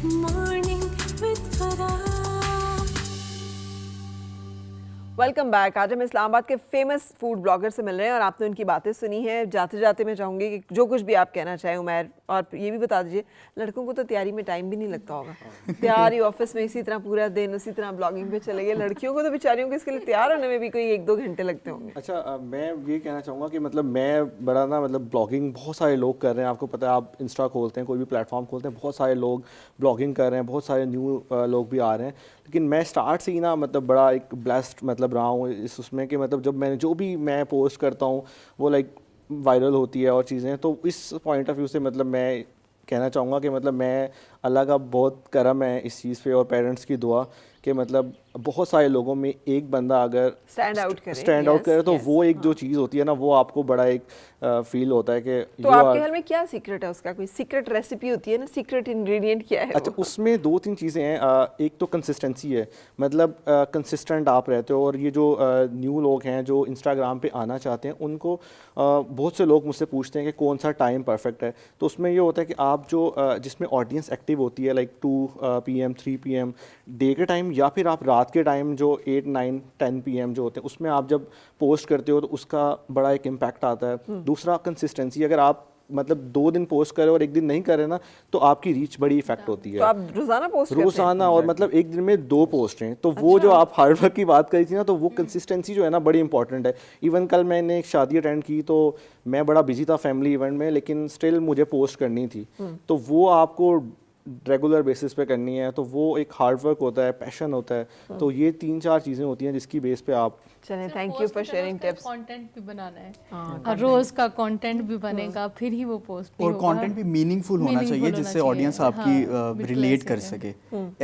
Morning with Farah. Welcome back. आज हम इस्लामाबाद के फेमस फूड ब्लॉगर से मिल रहे हैं और आपने उनकी बातें सुनी हैं. जाते जाते मैं चाहूँगी कि जो कुछ भी आप कहना चाहें उमैर, और ये भी बता दीजिए लड़कों को तो तैयारी में टाइम भी नहीं लगता होगा. तैयारी ऑफिस में इसी तरह पूरा दिन उसी तरह ब्लॉगिंग पे चले गए. लड़कियों को तो बेचारियों को इसके लिए तैयार होने में भी कोई 1-2 घंटे लगते होंगे. अच्छा, मैं ये कहना चाहूँगा कि मतलब मैं बड़ा ना मतलब ब्लॉगिंग बहुत सारे लोग कर रहे हैं. आपको पता है, आप इंस्टा खोलते हैं, कोई भी प्लेटफॉर्म खोलते हैं, बहुत सारे लोग ब्लॉगिंग कर रहे हैं, बहुत सारे न्यू लोग भी आ रहे हैं. लेकिन मैं स्टार्ट से ही ना मतलब बड़ा एक ब्लेस्ड मतलब रहा हूँ उसमें कि मतलब जब मैंने जो भी मैं पोस्ट करता हूँ वो लाइक वायरल होती है और चीज़ें. तो इस पॉइंट ऑफ व्यू से मतलब मैं कहना चाहूँगा कि मतलब मैं अल्लाह का बहुत करम है इस चीज़ पे और पेरेंट्स की दुआ कि मतलब बहुत सारे लोगों में एक बंदा अगर स्टैंड आउट करे तो वो एक जो चीज़ होती है ना, वो आपको बड़ा एक फील होता है कि तो आपके ख्याल में क्या सीक्रेट है उसका? कोई सीक्रेट रेसिपी होती है ना, सीक्रेट इंग्रेडिएंट क्या है? अच्छा, उसमें 2-3 चीज़ें हैं. एक तो कंसिस्टेंसी है, मतलब कंसिस्टेंट आप रहते हो. और ये जो न्यू लोग हैं जो इंस्टाग्राम पे आना चाहते हैं, उनको बहुत से लोग मुझसे पूछते हैं कि कौन सा टाइम परफेक्ट है. तो उसमें ये होता है कि आप जो जिसमें ऑडियंस एक्टिव होती है लाइक 2 PM 3 PM डे के टाइम, या फिर आप रात के टाइम जो 8 9 10 PM जो होते हैं, उसमें आप जब पोस्ट करते हो तो उसका बड़ा एक इम्पैक्ट आता है. दूसरा कंसिस्टेंसी. अगर आप मतलब 2 दिन पोस्ट करें और 1 दिन नहीं करें ना, तो आपकी रीच बड़ी इफेक्ट होती है. तो आप रोजाना पोस्ट करते हैं? रोजाना, और मतलब 1 दिन में 2 पोस्ट हैं. तो वो जो आप हार्ड वर्क की बात करी थी ना, तो वो कंसिस्टेंसी जो है ना बड़ी इंपॉर्टेंट है. इवन कल मैंने एक शादी अटेंड की, तो मैं बड़ा बिजी था फैमिली इवेंट में, लेकिन स्टिल मुझे पोस्ट करनी थी. तो वो आपको रेगुलर बेसिस पे करनी है, तो वो एक हार्ड वर्क होता है, पैशन होता है. तो ये 3-4 चीज़ें होती हैं जिसकी बेस पे आप. चलें, thank you for sharing tips. Content भी बनाना है और रोज का कंटेंट भी बनेगा, फिर ही वो पोस्ट भी और होगा. कंटेंट भी मीनिंगफुल होना चाहिए जिससे ऑडियंस आपकी रिलेट कर सके.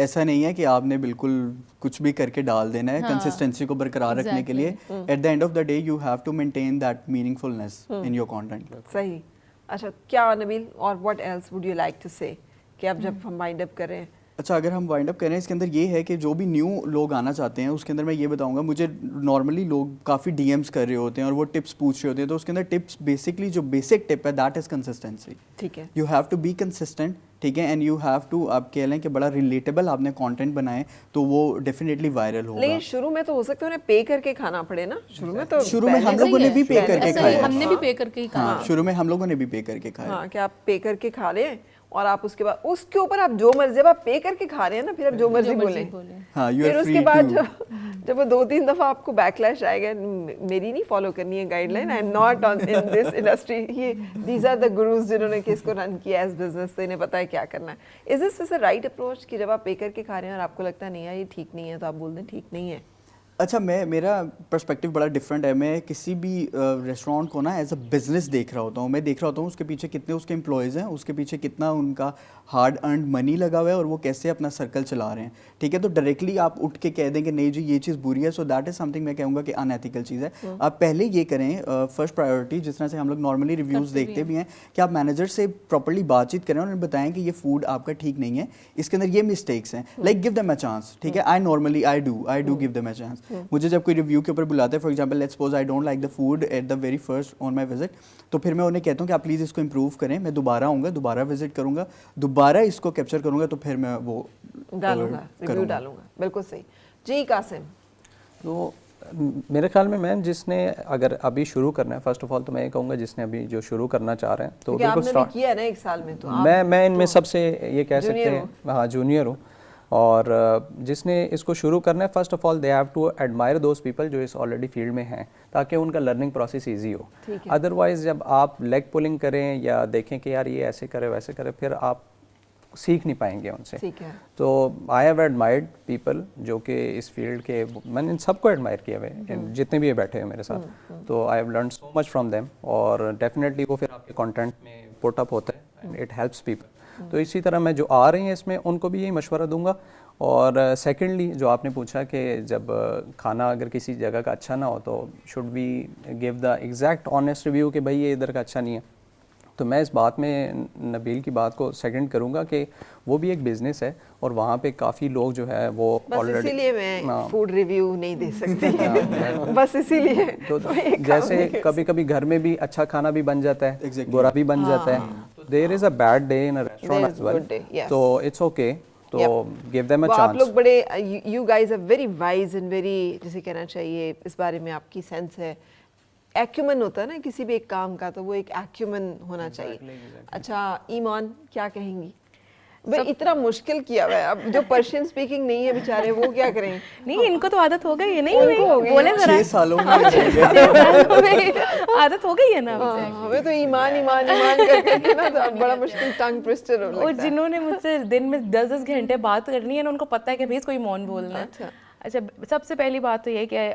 ऐसा नहीं है कि आपने बिल्कुल कुछ भी करके डाल देना है. कंसिस्टेंसी को बरकरार रखने के लिए at the end of the day you have to maintain that meaningfulness in your content. सही. अच्छा, क्या नबील और what else would you like to say कि अब जब हम वाइंड अप करें? अच्छा, अगर हम वाइंड अप करें, इसके अंदर ये है कि जो भी न्यू लोग आना चाहते हैं उसके अंदर मैं ये बताऊंगा, मुझे नॉर्मली लोग काफ़ी DMs कर रहे होते हैं और वो टिप्स पूछ रहे होते हैं. तो उसके अंदर टिप्स बेसिकली जो बेसिक टिप है दैट इज़ कंसिस्टेंसी. ठीक है. You have to be consistent. ठीक है. एंड यू हैव टू, आप कह लें कि बड़ा रिलेटेबल आपने कंटेंट बनाए तो वो डेफिनेटली वायरल होगा. लेकिन शुरू में तो हो सकता है उन्हें पे करके खाना पड़े ना. शुरू में हम लोगों ने भी पे करके खाया. हमने भी पे करके ही खाया. शुरू में हम लोगों ने भी पे करके खाया. हाँ, कि आप पे करके खा लें और आप उसके बाद उसके ऊपर आप जो मर्जी, जब आप पे करके खा रहे हैं ना, फिर आप जो मर्जी बोलें. हाँ, you फिर are उसके free बाद to. जब वो 2-3 दफा आपको बैकलैश आएगा, मेरी नहीं फॉलो करनी है guideline, I am not on in this industry, ये दीज आर द गुरुज जिन्होंने कि इसको रन किया एज बिजनेस, तो इन्हें पता है क्या करना है. Is this a right approach कि जब आप पे करके खा रहे हैं और आपको लगता है नहीं यार ये ठीक नहीं है, तो आप बोल दें ठीक नहीं है? अच्छा, मेरा पर्सपेक्टिव बड़ा डिफरेंट है. मैं किसी भी रेस्टोरेंट को ना एज अ बिजनेस देख रहा होता हूँ. मैं देख रहा होता हूँ उसके पीछे कितने उसके एम्प्लॉयज़ हैं, उसके पीछे कितना उनका हार्ड अर्नड मनी लगा हुआ है और वो कैसे अपना सर्कल चला रहे हैं. ठीक है. तो डायरेक्टली आप उठ के कह दें कि नहीं जी ये चीज़ बुरी है, सो दैट इज़ समथिंग मैं कहूँगा कि अनएथिकल चीज़ है. आप पहले ये करें, फर्स्ट प्रायोरिटी, जिस तरह से हम लोग नॉर्मली रिव्यूज़ देखते भी हैं, कि आप मैनेजर से प्रॉपर्ली बातचीत करें और उन्हें बताएं कि ये फूड आपका ठीक नहीं है, इसके अंदर ये मिस्टेक्स हैं. Like give them a chance. ठीक है. I do give them a chance. मुझे जब कोई रिव्यू के ऊपर बुलाते हैं, for example let's suppose I don't like the food at the very first on my visit, तो फिर मैं उन्हें कहता हूँ कि आप प्लीज़ इसको इम्प्रूव करें, मैं दोबारा आऊँगा, दोबारा विजिट करूँगा, दोबारा इसको कैप्चर करूँगा, तो फिर मैं वो डालूंगा, रिव्यू डालूंगा. बिल्कुल सही. जी कासिम. तो मेरे ख्याल में मैम, जिसने अगर अभी शुरू करना है, फर्स्ट ऑफ ऑल तो मैं ये कहूँगा जिसने अभी जो शुरू करना चाह रहे हैं, तो बिल्कुल स्टार्ट किया है ना 1 साल में, तो मैं इनमें सबसे ये कह सकते हैं, हाँ जूनियर हूँ. और जिसने इसको शुरू करना है, first of all they have to admire those people जो इस ऑलरेडी फील्ड में हैं, ताकि उनका लर्निंग प्रोसेस इजी हो. अदरवाइज जब आप लेग पुलिंग करें या देखें कि यार ये ऐसे करे वैसे करे, फिर आप सीख नहीं पाएंगे उनसे. तो आई हैव एडमायर्ड पीपल जो कि इस फील्ड के, मैंने इन सबको एडमायर किया हुए, जितने भी ये बैठे हैं मेरे साथ. तो I have learn so much from them, और डेफिनेटली वो फिर आपके कंटेंट में पुट अप होता है एंड इट हेल्प्स पीपल. तो इसी तरह मैं जो आ रही हैं इसमें उनको भी यही मशवरा दूंगा. और सेकेंडली जो आपने पूछा कि जब खाना अगर किसी जगह का अच्छा ना हो तो should we give the exact honest review कि भाई ये इधर का अच्छा नहीं है. तो मैं इस बात में नबील की बात को सेकंड करूंगा कि वो भी एक बिज़नेस है और वहाँ पे काफ़ी लोग जो है वो ऑलरेडी, इसीलिए मैं फूड रिव्यू नहीं दे सकती बस इसीलिए. तो जैसे कभी कभी घर में भी अच्छा खाना भी बन जाता है, बुरा भी बन जाता है. तो there is a bad day in a restaurant as well. तो इट्स ओके तो गिव देम अ वो आप चांस. लोग बड़े you guys are very wise and very, जैसे कहना चाहिए इस बारे में आपकी सेंस है, एक्यूमन होता है ना किसी भी एक काम का, तो वो एक एक्यूमन होना चाहिए. अच्छा ईमान क्या कहेंगी? भाई इतना मुश्किल किया हुआ है, अब जो पर्शियन स्पीकिंग नहीं है बेचारे वो क्या करें? नहीं, इनको तो आदत हो गई है. नहीं उनको हो गई बोले है। जरा 6 सालों में हो गया. आदत हो गई है ना. हमें तो ईमान ईमान ईमान करके ना तो बड़ा मुश्किल टंग ट्विस्टर हो और लगता है. जिन्होंने मुझसे दिन में 10-10 घंटे बात करनी है ना, उनको पता है कि भाई इसको ईमान बोलना है. अच्छा, सबसे पहली बात तो ये कि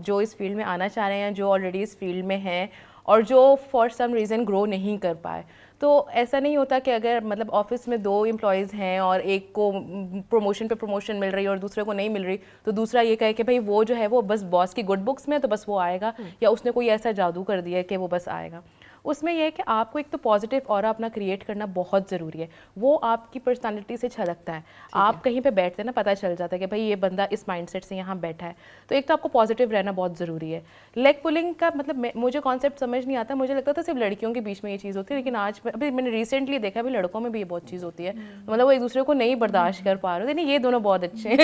जो इस फील्ड में आना चाह रहे हैं, जो ऑलरेडी इस फील्ड में हैं और जो फॉर सम रीज़न ग्रो नहीं कर पाए, तो ऐसा नहीं होता कि अगर मतलब ऑफिस में 2 एम्प्लॉयज़ हैं और एक को प्रमोशन पे प्रमोशन मिल रही है और दूसरे को नहीं मिल रही, तो दूसरा ये कहे कि भाई वो जो है वो बस बॉस की गुड बुक्स में है तो बस वो आएगा, या उसने कोई ऐसा जादू कर दिया है कि वो बस आएगा. उसमें यह है कि आपको एक तो पॉजिटिव ऑरा अपना क्रिएट करना बहुत ज़रूरी है. वो आपकी पर्सनालिटी से झलकता है. आप कहीं पे बैठते हैं ना, पता चल जाता है कि भाई ये बंदा इस माइंडसेट से यहाँ बैठा है. तो एक तो आपको पॉजिटिव रहना बहुत ज़रूरी है. लेग पुलिंग का मतलब मुझे कॉन्सेप्ट समझ नहीं आता. मुझे लगता था सिर्फ लड़कियों के बीच में ये चीज़ होती है, लेकिन आज अभी मैंने रिसेंटली देखा अभी लड़कों में भी ये बहुत चीज़ होती है. मतलब वो एक दूसरे को नहीं बर्दाश्त कर पा रहे थे. नहीं, ये दोनों बहुत अच्छे हैं.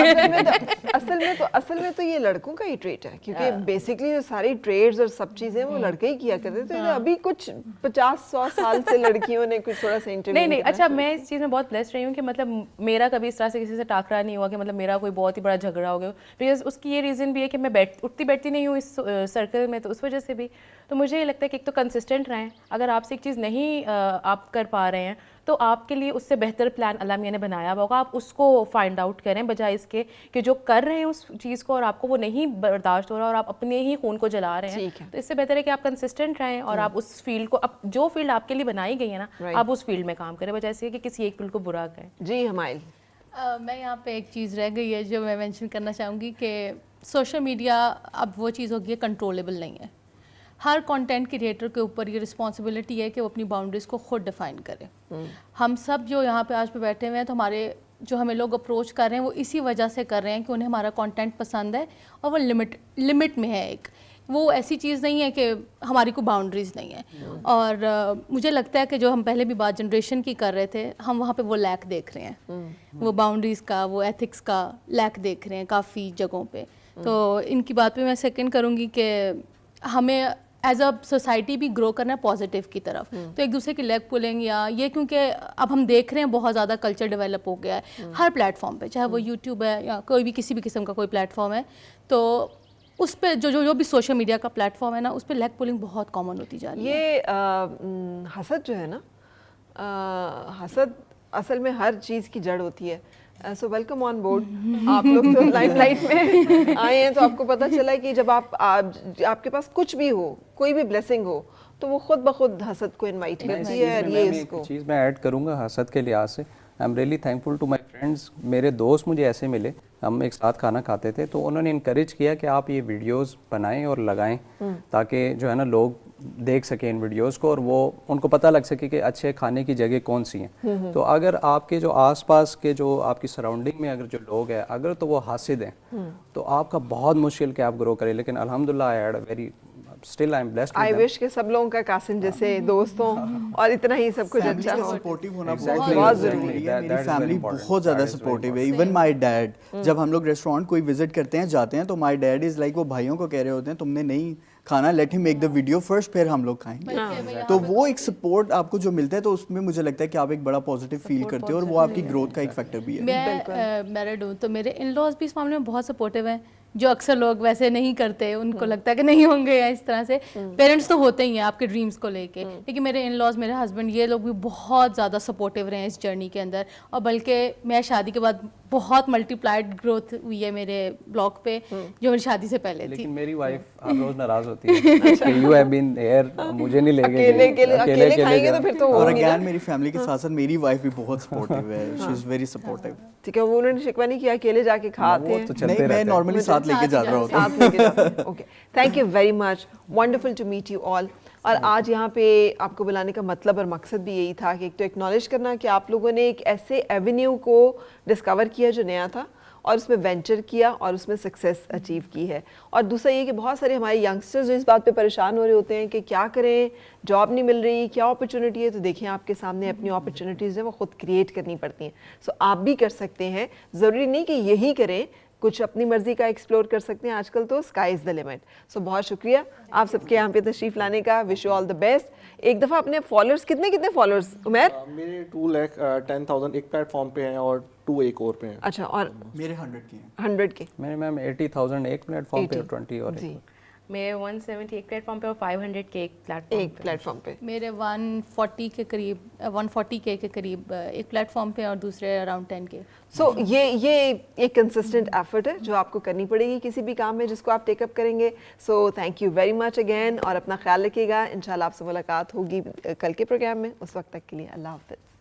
असल में तो ये लड़कों का ही ट्रेट है, क्योंकि बेसिकली जो सारी ट्रेड्स और सब चीजें वो लड़के ही किया करते थे. तो अभी कुछ 50-100 साल से लड़कियों ने कुछ थोड़ा सा इंटरव्यू. नहीं, अच्छा, मैं इस चीज़ में बहुत ब्लेस्ड रही हूँ कि मतलब मेरा कभी इस तरह से किसी से टाकरा नहीं हुआ कि मतलब मेरा कोई बहुत ही बड़ा झगड़ा हो गया. बिकॉज उसकी ये रीज़न भी है कि मैं उठती बैठती नहीं हूँ इस सर्कल में, तो उस वजह से भी. तो मुझे ये लगता है कि एक तो कंसिस्टेंट रहें. अगर आपसे एक चीज़ नहीं आप कर पा रहे हैं तो आपके लिए उससे बेहतर प्लान अल्लाह मियां ने बनाया होगा, आप उसको फाइंड आउट करें, बजाय इसके कि जो कर रहे हैं उस चीज़ को और आपको वो नहीं बर्दाश्त हो रहा और आप अपने ही खून को जला रहे हैं. तो इससे बेहतर है कि आप कंसिस्टेंट रहें और आप उस फील्ड को, अब जो फील्ड आपके लिए बनाई गई है ना, आप उस फील्ड में काम करें, बजाय इसके कि किसी एक फील्ड को बुरा करें. जी हमाइल, मैं यहाँ पे एक चीज़ रह गई है जो मैं मेंशन करना चाहूँगी कि सोशल मीडिया अब वो चीज़ होगी है, कंट्रोलेबल नहीं है. हर कंटेंट क्रिएटर के ऊपर ये रिस्पॉन्सिबिलिटी है कि वो अपनी बाउंड्रीज़ को खुद डिफाइन करे. हम सब जो यहाँ पे आज पे बैठे हुए हैं, तो हमारे जो हमें लोग अप्रोच कर रहे हैं वो इसी वजह से कर रहे हैं कि उन्हें हमारा कंटेंट पसंद है और वो लिमिट में है. एक वो ऐसी चीज़ नहीं है कि हमारी कोई बाउंड्रीज़ नहीं है. और मुझे लगता है कि जो हम पहले भी बात जनरेशन की कर रहे थे, हम वहाँ पे वो लैक देख रहे हैं. वो बाउंड्रीज़ का, वो एथिक्स का लैक देख रहे हैं काफ़ी जगहों पे. तो इनकी बात पे मैं सेकंड करूँगी कि हमें एज अ सोसाइटी भी ग्रो करना है पॉजिटिव की तरफ. तो एक दूसरे की लेग पुलिंग या ये, क्योंकि अब हम देख रहे हैं बहुत ज़्यादा कल्चर डेवलप हो गया है हर प्लेटफॉर्म पे, चाहे वो यूट्यूब है या कोई भी किसी भी किस्म का कोई प्लेटफॉर्म है. तो उस पे जो भी सोशल मीडिया का प्लेटफॉर्म है ना, उस पे लेग पुलिंग बहुत कॉमन होती जा रही है. ये हसद जो है ना, हसद असल में हर चीज़ की जड़ होती है. So welcome on board. आप लोग तो लाइमलाइट में आए हैं, तो आपको पता चला है कि जब आपके पास कुछ भी हो, कोई भी ब्लेसिंग हो, तो वो खुद ब खुद हसद को इनवाइट करती है. और ये इसको चीज़ मैं ऐड करूँगा हसद के लिहाज से. I am really thankful to my friends. मेरे दोस्त मुझे ऐसे मिले, हम एक साथ खाना खाते थे, तो उन्होंने इनकरेज किया कि आप ये वीडियोस बनाएं और लगाएं, ताकि जो है ना लोग देख सकें इन वीडियोस को और वो उनको पता लग सके कि अच्छे खाने की जगह कौन सी हैं. तो अगर आपके जो आसपास के जो आपकी सराउंडिंग में अगर जो लोग हैं, अगर तो वो हासिद हैं, तो आपका बहुत मुश्किल कि आप ग्रो करें. लेकिन अल्हम्दुलिल्लाह I had a very still I am blessed. I wish के सब लोगों का कासिम जैसे दोस्तों और इतना ही सब कुछ अच्छा हो. सपोर्टिव होना Exactly. बहुत ज़रूरी है. मेरी फैमिली बहुत ज़्यादा सपोर्टिव है. इवन माय डैड, जब हम लोग रेस्टोरेंट कोई विजिट करते हैं, जाते हैं, तो माय डैड इज़ लाइक, वो भाइयों को कह रहे होते हैं तुमने नहीं खाना, let him make the video first, फिर हम लोग खाएंगे. तो वो एक सपोर्ट आपको जो मिलता है, तो उसमें मुझे लगता है कि आप एक बड़ा पॉजिटिव फील करते हो और वो आपकी ग्रोथ का एक फैक्टर भी है. मैं मैरिड हूँ, तो मेरे इन लॉज भी इस मामले में बहुत सपोर्टिव हैं, जो अक्सर लोग वैसे नहीं करते. उनको लगता है कि नहीं होंगे या इस तरह से. पेरेंट्स तो होते ही हैं आपके ड्रीम्स को लेके, लेकिन मेरे इन लॉज, मेरे हस्बैंड, ये लोग भी बहुत ज़्यादा सपोर्टिव रहे हैं इस जर्नी के अंदर. और बल्कि मैं शादी के बाद बहुत मल्टीप्लाइड ग्रोथ हुई है मेरे ब्लॉग पे, जो मेरी शादी से पहले थी. लेकिन मेरी वाइफ हर रोज नाराज होती है कि यू हैव बीन हियर, मुझे नहीं लेके अकेले खाएंगे तो फिर तो और अगेन मेरी फैमिली के साथ साथ मेरी वाइफ भी बहुत सपोर्टिव है. She is very supportive. ठीक है, वो उन्होंने शिकवा नहीं किया अकेले जाके खाते हैं. तो चलते नहीं, मैं रहते हैं. नॉर्मली साथ लेके जा रहा होता हूँ. साथ लेके जाते हैं. Okay, thank you very much. Wonderful to meet you all. اور آج یہاں پہ آپ کو بلانے کا مطلب اور مقصد بھی یہی تھا کہ ایک تو ایکنالج کرنا کہ آپ لوگوں نے ایک ایسے ایونیو کو ڈسکور کیا جو نیا تھا اور اس میں وینچر کیا اور اس میں سکسیس اچیو کی ہے. اور دوسرا یہ کہ بہت سارے ہمارے ینگسٹرز جو اس بات پہ پریشان ہو رہے ہوتے ہیں کہ کیا کریں, جاب نہیں مل رہی, کیا اپرچونٹی ہے, تو دیکھیں آپ کے سامنے اپنی اپرچونٹیز ہیں وہ خود کریٹ کرنی پڑتی ہیں. سو آپ بھی کر سکتے ہیں, ضروری نہیں کہ یہی کریں, کچھ اپنی مرضی کا ایکسپلور کر سکتے ہیں. آج کل تو اسکائی از دا لمٹ. سو بہت شکریہ آپ سب کے یہاں پہ تشریف لانے کا. Wish you all the best. ایک دفعہ اپنے فالوورس کتنے فالوورس عمیر؟ میرے 2,10,000 ایک پلیٹ فارم پہ ہیں اور 2 ایک اور پہ ہیں. اچھا, اور میرے 100 کے ہیں. 100 کے میرے میم 80,000 ایک پلیٹ فارم پہ اور 20 اور جی میرے 170 ایک پلیٹ فارم پہ اور 500 کے ایک پلیٹ فارم پہ. میرے 140 کے قریب 140 کے قریب ایک پلیٹ فارم پہ اور دوسرے اراؤنڈ 10 کے. سو یہ ایک کنسسٹنٹ ایفرٹ ہے جو آپ کو کرنی پڑے گی کسی بھی کام میں جس کو آپ ٹیک اپ کریں گے. So thank you very much again, اور اپنا خیال رکھیے گا. انشاءاللہ آپ سے ملاقات ہوگی کل کے پروگرام میں. اس وقت تک کے لیے اللہ حافظ.